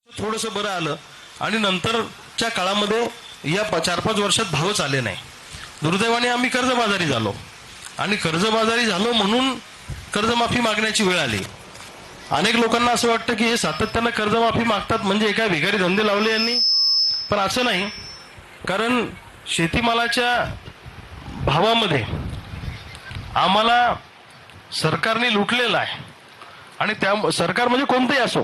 थोडंसं बरं आलं आणि नंतरच्या काळामध्ये या 4-5 वर्षात भावच आले नाही. दुर्दैवाने आम्ही कर्जबाजारी झालो आणि कर्जबाजारी झालो म्हणून कर्जमाफी मागण्याची वेळ आली. अनेक लोकांना असं वाटतं की हे सातत्यानं कर्जमाफी मागतात म्हणजे काय भिकारी धंदे लावले यांनी, पण असं नाही. कारण शेतीमालाच्या भावामध्ये आम्हाला सरकारने लुटलेलं आहे आणि त्या सरकार म्हणजे कोणतेही असो,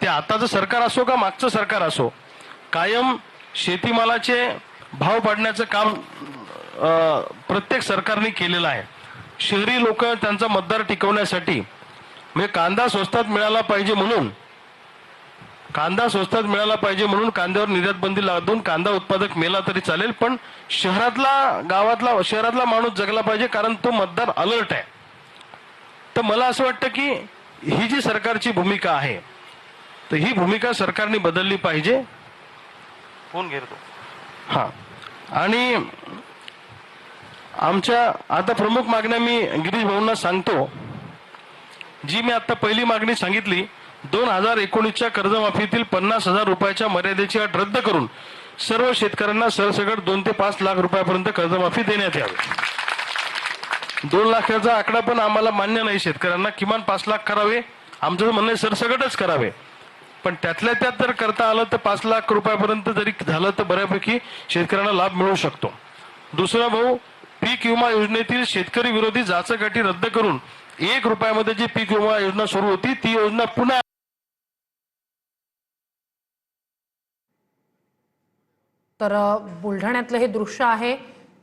ते आताचं सरकार असो का मागचं सरकार असो, कायम शेतीमालाचे भाव पाडण्याचं काम प्रत्येक सरकारने केलेलं आहे. शहरी लोक त्यांचा मतदार टिकवण्यासाठी म्हणजे कांदा स्वस्तात मिळाला पाहिजे म्हणून कांद्यावर निर्यात बंदी लादून कांदा उत्पादक मेला तरी चालेल, पण शहरातला माणूस जगला पाहिजे, कारण तो मतदार अलर्ट आहे. तर मला असं वाटतं की ही जी सरकारची भूमिका आहे, तर ही भूमिका सरकारने बदलली पाहिजे. फोन घेतो. हा, आणि आमच्या आता प्रमुख मागण्या मी गिरीश भाऊंना सांगतो. जी मी आता पहिली मागणी सांगितली, 2019च्या कर्जमाफीतील 50,000 रुपयाच्या मर्यादेची अट रद्द करून सर्व शेतकऱ्यांना सरसकट 2 ते 5 लाख रुपयापर्यंत कर्जमाफी देण्यात यावी. 2 लाखाचा आकडा पण आम्हाला मान्य नाही. शेतकऱ्यांना किमान 5 लाख करावे, आमचं म्हणणं सरसकटच करावे. पण त्यातल्या त्यात जर करता आलं तर 5 लाख रुपयापर्यंत जरी झालं तर बऱ्यापैकी शेतकऱ्यांना लाभ मिळू शकतो. दुसरा भाऊ, पीक विमा योजनेतील शेतकरी विरोधी जाचक रद्द करून 1 रुपयामध्ये जी पीक विमा योजना सुरू होती ती योजना पुन्हा. तर बुलढाण्यातलं हे दृश्य आहे.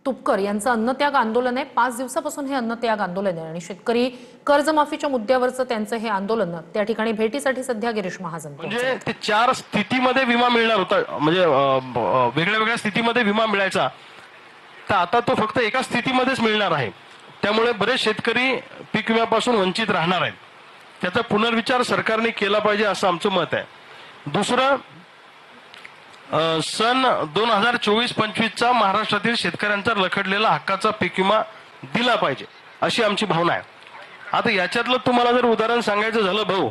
तुपकर यांचं अन्नत्याग आंदोलन आहे. 5 दिवसापासून हे अन्नत्याग आंदोलन आहे आणि शेतकरी कर्जमाफीच्या मुद्द्यावरचं त्यांचं हे आंदोलन त्या ठिकाणी भेटीसाठी सध्या गिरीश महाजन म्हणजे ते 4 स्थितीमध्ये विमा मिळणार होता, म्हणजे वेगळ्या वेगळ्या स्थितीमध्ये विमा मिळायचा, तर आता तो फक्त एका स्थितीमध्येच मिळणार आहे. त्यामुळे बरेच शेतकरी पीक विम्यापासून वंचित राहणार आहेत. त्याचा पुनर्विचार सरकारने केला पाहिजे असं आमचं मत आहे. दुसरं, सन 2024-25चा महाराष्ट्रातील शेतकऱ्यांचा रखडलेला हक्काचा पीक विमा दिला पाहिजे अशी आमची भावना आहे. आता याच्यातलं तुम्हाला जर उदाहरण सांगायचं झालं भाऊ,